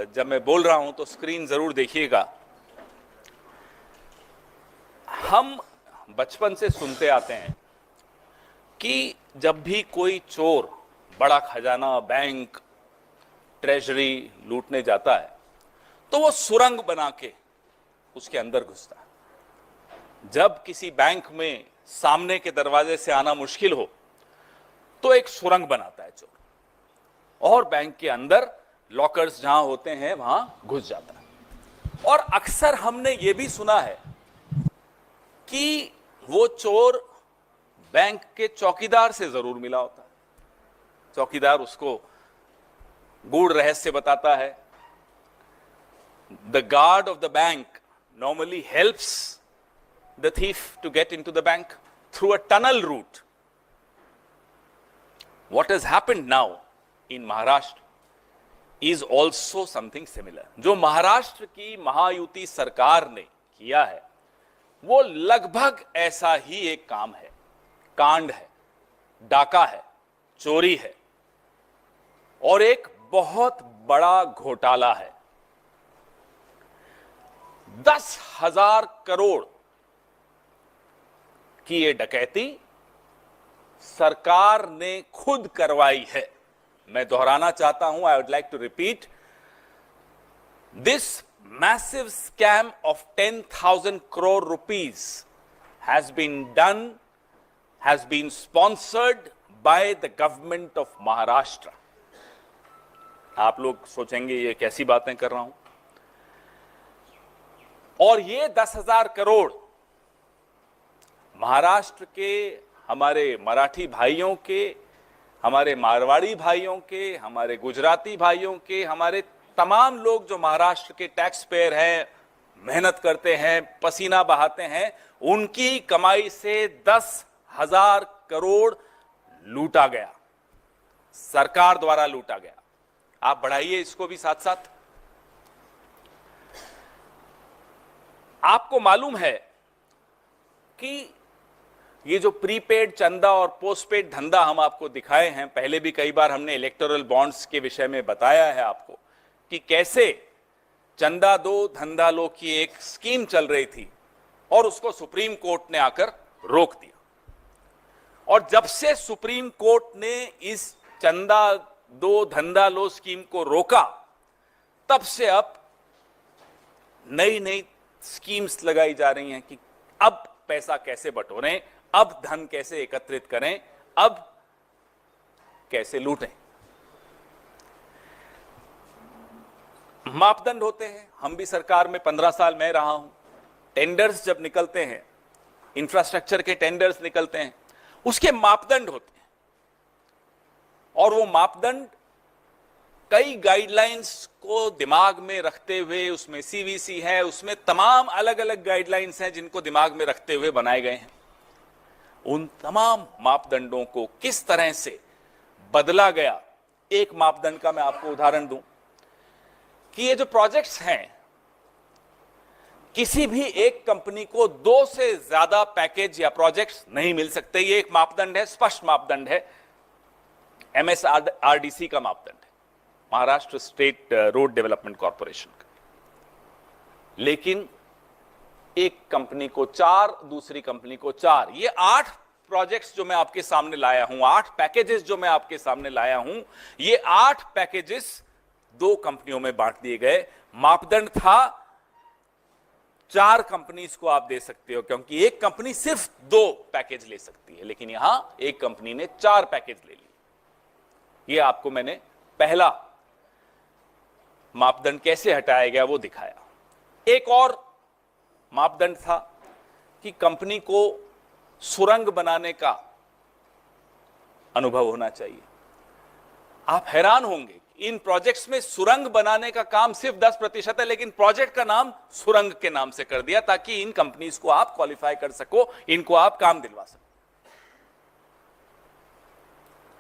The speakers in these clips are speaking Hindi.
जब मैं बोल रहा हूं तो स्क्रीन जरूर देखिएगा। हम बचपन से सुनते आते हैं कि जब भी कोई चोर बड़ा खजाना, बैंक, ट्रेजरी लूटने जाता है तो वो सुरंग बना के उसके अंदर घुसता है। जब किसी बैंक में सामने के दरवाजे से आना मुश्किल हो तो एक सुरंग बनाता है चोर, और बैंक के अंदर लॉकर्स जहां होते हैं वहां घुस जाता है। और अक्सर हमने ये भी सुना है कि वो चोर बैंक के चौकीदार से जरूर मिला होता है। चौकीदार उसको गूढ़ रहस्य बताता है। The guard of the bank normally helps the thief to get into the bank through a tunnel route. What has happened now in Maharashtra is also something similar. जो महाराष्ट्र की महायुति सरकार ने किया है वो लगभग ऐसा ही एक काम है, कांड है, डाका है, चोरी है और एक बहुत बड़ा घोटाला है। 10,000 करोड़ की ये डकैती सरकार ने खुद करवाई है। मैं दोहराना चाहता हूं, I would like to repeat, this massive scam of 10,000 crore rupees has been sponsored by the government of Maharashtra. आप लोग सोचेंगे ये कैसी बातें कर रहा हूं, और ये 10,000 करोड़ महाराष्ट्र के हमारे मराठी भाइयों के, हमारे मारवाड़ी भाइयों के, हमारे गुजराती भाइयों के, हमारे तमाम लोग जो महाराष्ट्र के टैक्स पेयर हैं, मेहनत करते हैं, पसीना बहाते हैं, उनकी कमाई से 10,000 करोड़ लूटा गया, सरकार द्वारा लूटा गया। आप बढ़ाइए इसको भी साथ साथ। आपको मालूम है कि ये जो प्रीपेड चंदा और पोस्टपेड धंधा हम आपको दिखाए हैं, पहले भी कई बार हमने इलेक्टोरल बॉन्ड्स के विषय में बताया है आपको कि कैसे चंदा दो धंधा लो की एक स्कीम चल रही थी और उसको सुप्रीम कोर्ट ने आकर रोक दिया। और जब से सुप्रीम कोर्ट ने इस चंदा दो धंधा लो स्कीम को रोका, तब से अब नई नई स्कीम्स लगाई जा रही हैं कि अब पैसा कैसे बटोरें, अब धन कैसे एकत्रित करें, अब कैसे लूटें। मापदंड होते हैं। हम भी सरकार में 15 साल मैं रहा हूं। टेंडर्स जब निकलते हैं, इंफ्रास्ट्रक्चर के टेंडर्स निकलते हैं, उसके मापदंड होते हैं, और वो मापदंड कई गाइडलाइंस को दिमाग में रखते हुए, उसमें सीवीसी है, उसमें तमाम अलग अलग गाइडलाइंस हैं जिनको दिमाग में रखते हुए बनाए गए हैं। उन तमाम मापदंडों को किस तरह से बदला गया, एक मापदंड का मैं आपको उदाहरण दूं कि ये जो प्रोजेक्ट्स हैं, किसी भी एक कंपनी को 2 से ज्यादा पैकेज या प्रोजेक्ट्स नहीं मिल सकते। ये एक मापदंड है, स्पष्ट मापदंड है, MSRDC का मापदंड है, Maharashtra state road development corporation का। लेकिन एक कंपनी को 4, दूसरी कंपनी को 4, ये 8 प्रोजेक्ट्स जो मैं आपके सामने लाया हूं, 8 पैकेजेस जो मैं आपके सामने लाया हूं, ये 8 पैकेजेस 2 कंपनियों में बांट दिए गए। मापदंड था 4 कंपनीज को आप दे सकते हो, क्योंकि एक कंपनी सिर्फ 2 पैकेज ले सकती है, लेकिन यहां एक कंपनी ने 4 पैकेज ले लिए। ये आपको मैंने पहला मापदंड कैसे हटाया गया वो दिखाया। एक और मापदंड था कि कंपनी को सुरंग बनाने का अनुभव होना चाहिए। आप हैरान होंगे, इन प्रोजेक्ट्स में सुरंग बनाने का काम सिर्फ 10% है, लेकिन प्रोजेक्ट का नाम सुरंग के नाम से कर दिया ताकि इन कंपनीज को आप क्वालिफाई कर सको, इनको आप काम दिलवा सको।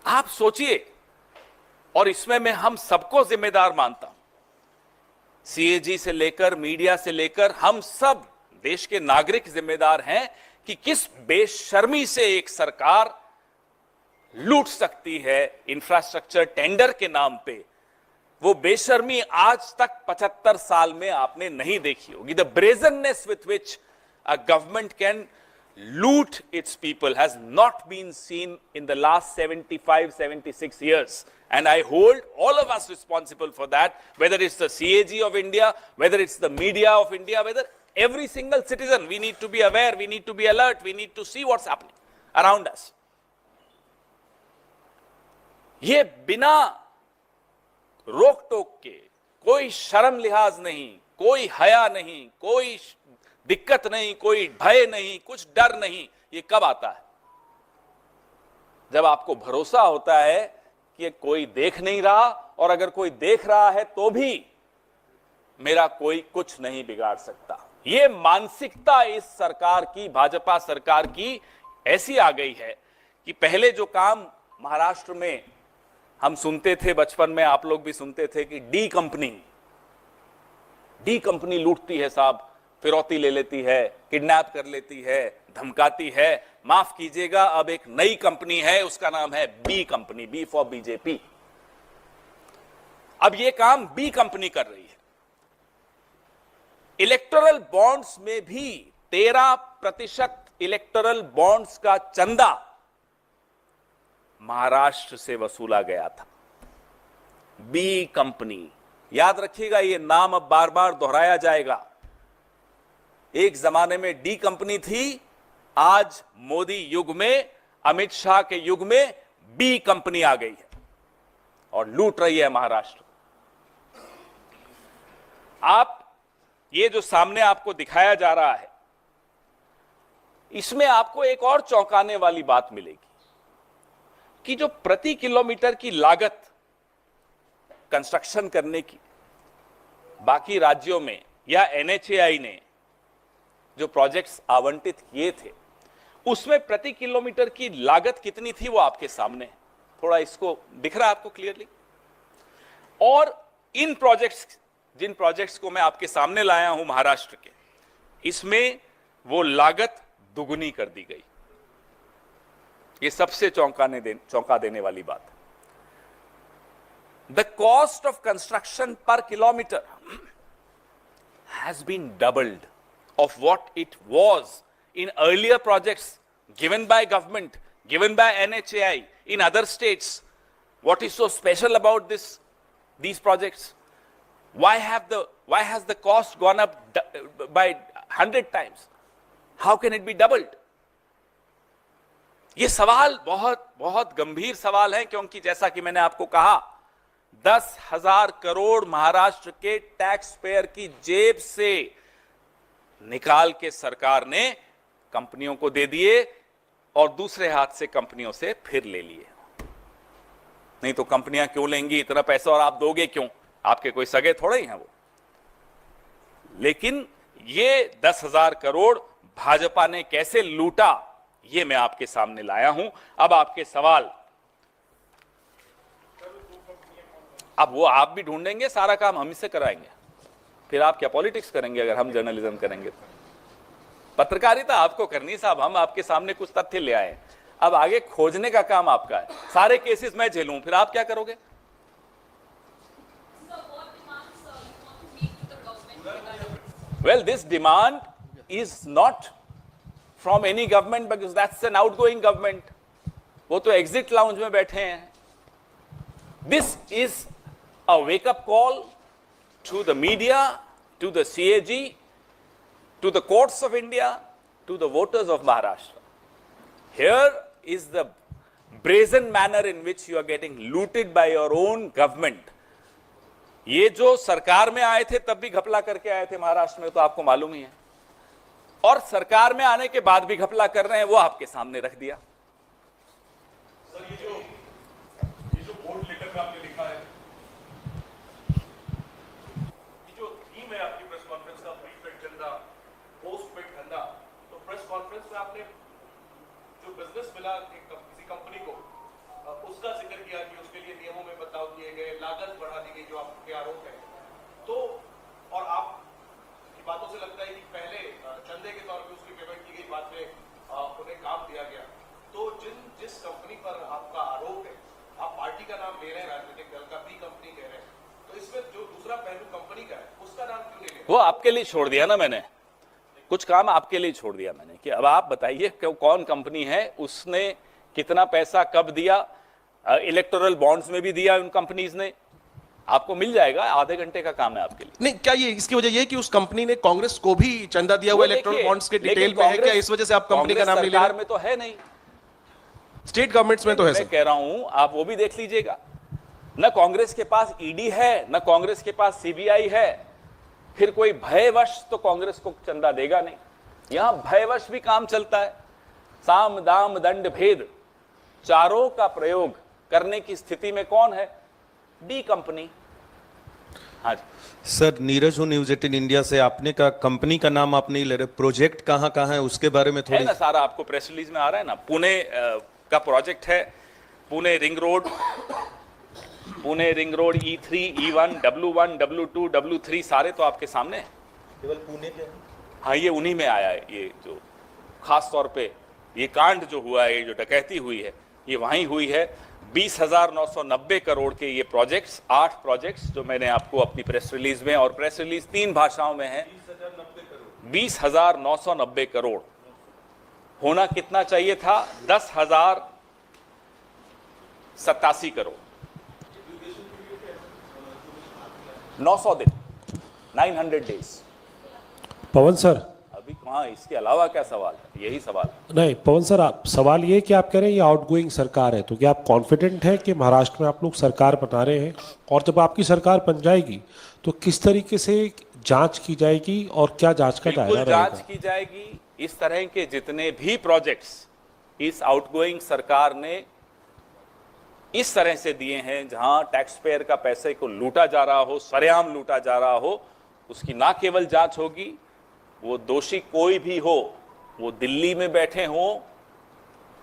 आप सोचिए, और इसमें मैं हम सबको जिम्मेदार मानता हूं, सीएजी से लेकर मीडिया से लेकर हम सब देश के नागरिक जिम्मेदार हैं कि किस बेशर्मी से एक सरकार लूट सकती है इंफ्रास्ट्रक्चर टेंडर के नाम पे वो बेशर्मी आज तक 75 साल में आपने नहीं देखी होगी. The brazenness with which a government can loot its people has not been seen in the last 75-76 years, and I hold all of us responsible for that, whether it's the CAG of India, whether it's the media of India, whether every single citizen. We need to be aware, we need to be alert, we need to see what's happening around us. ये बिना रोक टोक के, कोई शर्म लिहाज नहीं, कोई हया नहीं, कोई दिक्कत नहीं, कोई भय नहीं, कुछ डर नहीं, ये कब आता है? जब आपको भरोसा होता है कि ये कोई देख नहीं रहा, और अगर कोई देख रहा है तो भी मेरा कोई कुछ नहीं बिगाड़ सकता. ये मानसिकता इस सरकार की, भाजपा सरकार की ऐसी आ गई है कि पहले जो काम महाराष्ट्र में हम सुनते थे, बचपन में आप लोग भी सुनते थे कि डी कंपनी लूटती है साहब, फिरौती ले लेती है, किडनैप कर लेती है, धमकाती है. माफ कीजिएगा, अब एक नई कंपनी है, उसका नाम है B company, B for BJP. अब ये काम बी कंपनी कर रही है. इलेक्टोरल बॉन्ड्स में भी 13% इलेक्टोरल बॉन्ड्स का चंदा महाराष्ट्र से वसूला गया था. बी कंपनी, याद रखिएगा, ये नाम अब बार बार दोहराया जाएगा. एक जमाने में डी कंपनी थी, आज मोदी युग में, अमित शाह के युग में बी कंपनी आ गई है और लूट रही है महाराष्ट्र. आप ये जो सामने आपको दिखाया जा रहा है, इसमें आपको एक और चौंकाने वाली बात मिलेगी कि जो प्रति किलोमीटर की लागत कंस्ट्रक्शन करने की बाकी राज्यों में या एनएचएआई ने जो प्रोजेक्ट्स आवंटित किए थे, उसमें प्रति किलोमीटर की लागत कितनी थी वो आपके सामने है. थोड़ा इसको दिख रहा है आपको क्लियरली? और इन प्रोजेक्ट्स, जिन प्रोजेक्ट्स को मैं आपके सामने लाया हूं महाराष्ट्र के, इसमें वो लागत दुगुनी कर दी गई. ये सबसे चौंका देने वाली बात है. The cost of construction per kilometre has been doubled of what it was in earlier projects given by government, given by NHAI in other states. What is so special about these projects? Why has the cost gone up by 100 times? How can it be doubled? ये सवाल बहुत बहुत गंभीर सवाल है, क्योंकि जैसा कि मैंने आपको कहा, 10,000 करोड़ महाराष्ट्र के टैक्स पेयर की जेब से निकाल के सरकार ने कंपनियों को दे दिए और दूसरे हाथ से कंपनियों से फिर ले लिए. नहीं तो कंपनियां क्यों लेंगी इतना पैसा, और आप दोगे क्यों? आपके कोई सगे थोड़े ही हैं वो. लेकिन ये 10,000 करोड़ भाजपा ने कैसे लूटा, ये मैं आपके सामने लाया हूं. अब आपके सवाल, अब वो आप भी ढूंढेंगे, सारा काम हम ही से कराएंगे. फिर आप क्या पॉलिटिक्स करेंगे अगर हम जर्नलिज्म करेंगे तो? पत्रकारिता आपको करनी साहब, हम आपके सामने कुछ तथ्य ले आए, अब आगे खोजने का काम आपका है. सारे केसेस मैं झेलूं, फिर आप क्या करोगे? Well, this demand is not from any government, because that's an outgoing government. वो तो एग्जिट लाउंज में बैठे हैं. This is a wake up call to the media, to the CAG, to the courts of India, to the voters of Maharashtra. Here is the brazen manner in which you are getting looted by your own government. ये जो सरकार में आए थे तब भी घपला करके आए थे महाराष्ट्र में, तो आपको मालूम ही है, और सरकार में आने के बाद भी घपला कर रहे हैं, वो आपके सामने रख दिया. सर, ये जो बोर्ड लेटर में आपने लिखा है, आपकी प्रेस कॉन्फ्रेंस का प्री पेड धंधा, पोस्ट पेड धंधा, तो प्रेस कॉन्फ्रेंस में आपने जो बिजनेस मिला किसी कंपनी को, उसका जिक्र किया कि उसके लिए नियमों में बदलाव किए गए, लागत बढ़ा दी गई जो आपके आरोप है. तो और आप की बातों से लगता है कि पहले चंदे के तौर पे उसकी पेमेंट की गई, बाद में उन्हें काम दिया गया. वो आपके लिए छोड़ दिया ना मैंने, कुछ काम आपके लिए छोड़ दिया मैंने कि अब आप बताइए कि कौन कंपनी है, उसने कितना पैसा कब दिया, इलेक्टोरल बॉन्ड्स में भी दिया उन कंपनीज ने, आपको मिल जाएगा, आधे घंटे का काम है आपके लिए। नहीं, क्या ये इसकी वजह ये है कि उस कंपनी ने कांग्रेस को भी चंदा दिया हुआ इलेक्ट्रल बॉन्ड्स के डिटेल में है क्या, इस वजह से आप कंपनी का नाम नहीं ले सरकार रहे? में तो है नहीं, स्टेट गवर्नमेंट्स में तो है मैं सर। कह रहा हूं आप वो भी देख लीजिएगा। न कांग्रेस के पास ईडी है, न कांग्रेस के पास सीबीआई है, फिर कोई भयवश तो कांग्रेस को चंदा देगा नहीं। यहां भयवश भी काम चलता है, साम दाम दंड भेद चारों का प्रयोग करने की स्थिति में कौन है? D company. हाँ जी सर, नीरज हूँ न्यूज 18 इंडिया से। आपने का कंपनी का नाम आप नहीं ले रहे, प्रोजेक्ट कहाँ कहाँ है उसके बारे में है थोड़ी। ना, सारा आपको प्रेस रिलीज में आ रहा है ना। पुणे का प्रोजेक्ट है, Pune ring road, Pune ring road E3, E1, W1, W2, W3 सारे तो आपके सामने हैं। केवल पुणे के? हाँ, ये उन्हीं में आया है। ये जो खास तौर पे ये कांड जो हुआ है, ये जो डकैती हुई है, ये वहीं हुई है। 20,990 करोड़ के ये प्रोजेक्ट्स, 8 प्रोजेक्ट्स जो मैंने आपको अपनी प्रेस रिलीज में, और प्रेस रिलीज 3 भाषाओं में है। 20,990 करोड़ होना कितना चाहिए था? 10,087 करोड़। 900 दिन, 900 डेज। पवन सर, अभी कहाँ, इसके अलावा क्या सवाल है? यही सवाल है। नहीं पवन सर, आप सवाल ये कि आप कह रहे हैं ये आउटगोइंग सरकार है, तो क्या आप कॉन्फिडेंट हैं कि महाराष्ट्र में आप लोग सरकार बना रहे हैं, और जब आपकी सरकार बन जाएगी तो किस तरीके से जांच की जाएगी और क्या जांच का दायरा बिल्कुल जांच रहेगा? की जाएगी। इस तरह के जितने भी प्रोजेक्ट्स इस आउटगोइंग सरकार ने इस तरह से दिए हैं, जहां टैक्स पेयर का पैसे को लूटा जा रहा हो, सरेआम लूटा जा रहा हो, उसकी ना केवल जांच होगी, वो दोषी कोई भी हो, वो दिल्ली में बैठे हो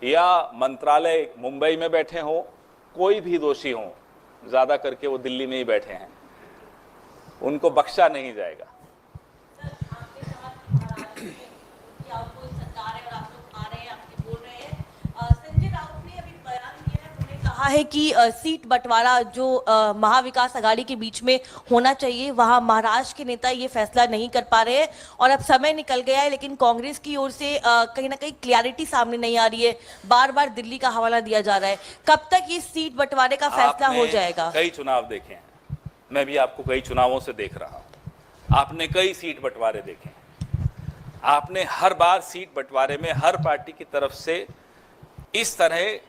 या मंत्रालय मुंबई में बैठे हो, कोई भी दोषी हो, ज्यादा करके वो दिल्ली में ही बैठे हैं, उनको बख्शा नहीं जाएगा। कहा है कि सीट बंटवारा जो महाविकास आघाड़ी के बीच में होना चाहिए, वहां महाराष्ट्र के नेता ये फैसला नहीं कर पा रहे हैं, और अब समय निकल गया है, लेकिन कांग्रेस की ओर से कहीं ना कहीं क्लैरिटी सामने नहीं आ रही है, बार बार दिल्ली का हवाला दिया जा रहा है। कब तक ये सीट बंटवारे का फैसला हो जाएगा? कई चुनाव देखे हैं, मैं भी आपको कई चुनावों से देख रहा हूं। आपने कई सीट बंटवारे देखे हैं, आपने हर बार सीट बंटवारे में हर पार्टी की तरफ से इस तरह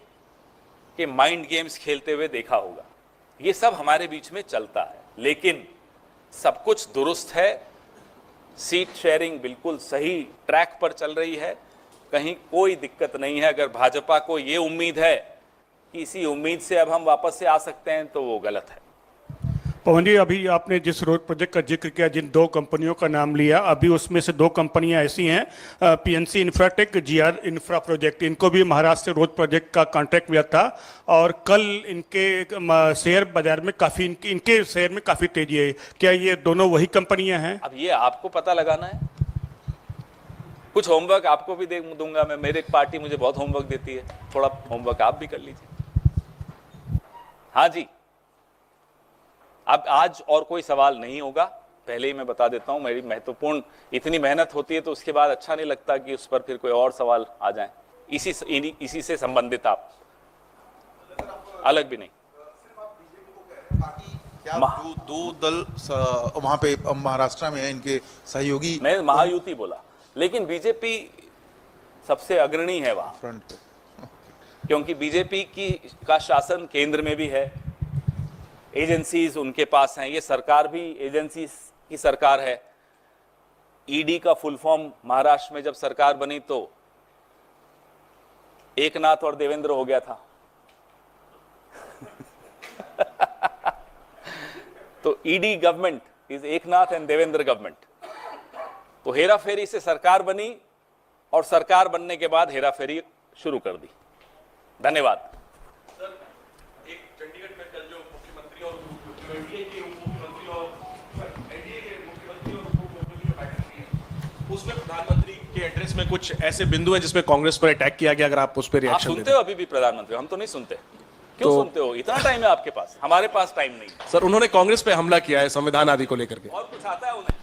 के माइंड गेम्स खेलते हुए देखा होगा। ये सब हमारे बीच में चलता है, लेकिन सब कुछ दुरुस्त है, सीट शेयरिंग बिल्कुल सही ट्रैक पर चल रही है, कहीं कोई दिक्कत नहीं है। अगर भाजपा को ये उम्मीद है कि इसी उम्मीद से अब हम वापस से आ सकते हैं, तो वो गलत है। पवन जी, अभी आपने जिस रोड प्रोजेक्ट का जिक्र किया, जिन 2 कंपनियों का नाम लिया, अभी उसमें से 2 कंपनियां ऐसी हैं, PNC Infratech, GR infra project, इनको भी महाराष्ट्र से रोड प्रोजेक्ट का कॉन्ट्रैक्ट मिला था, और कल इनके शेयर बाजार में काफ़ी, इनके शेयर में काफ़ी तेजी है। क्या ये दोनों वही कंपनियां हैं? अब ये आपको पता लगाना है। कुछ होमवर्क आपको भी दे दूंगा मैं, मेरी पार्टी मुझे बहुत होमवर्क देती है, थोड़ा होमवर्क आप भी कर लीजिए। हाँ जी, अब आज और कोई सवाल नहीं होगा, पहले ही मैं बता देता हूं। मेरी महत्वपूर्ण इतनी मेहनत होती है तो उसके बाद अच्छा नहीं लगता कि उस पर फिर कोई और सवाल आ जाए, इसी से संबंधित आप, अलग भी नहीं। क्या दो दल वहां पे महाराष्ट्र में है, इनके सहयोगी? मैं महायुति बोला, लेकिन बीजेपी सबसे अग्रणी है वहां, फ्रंट पे, क्योंकि बीजेपी का शासन केंद्र में भी है, एजेंसीज उनके पास हैं, ये सरकार भी एजेंसीज की सरकार है। ईडी का फुल फॉर्म महाराष्ट्र में जब सरकार बनी तो एकनाथ और देवेंद्र हो गया था तो ED government is Eknath and Devendra government. तो हेरा फेरी से सरकार बनी, और सरकार बनने के बाद हेरा फेरी शुरू कर दी। धन्यवाद। एक चंडीगढ़ में कल जो मुख्यमंत्री और एनडीए के मुख्यमंत्री और एनडीए के मुख्यमंत्री और उपमुख्यमंत्री की बैठक हुई है, उसमें प्रधानमंत्री के एड्रेस में कुछ ऐसे बिंदु हैं जिसमें कांग्रेस पर अटैक किया गया, अगर आप उस पर आप रिएक्शन सुनते हो अभी भी प्रधानमंत्री? हम तो नहीं सुनते। क्यों सुनते हो? इतना टाइम है आपके पास, हमारे पास टाइम नहीं। सर, उन्होंने कांग्रेस पे हमला किया है संविधान आदि को लेकर के। और कुछ आता है उन्हें?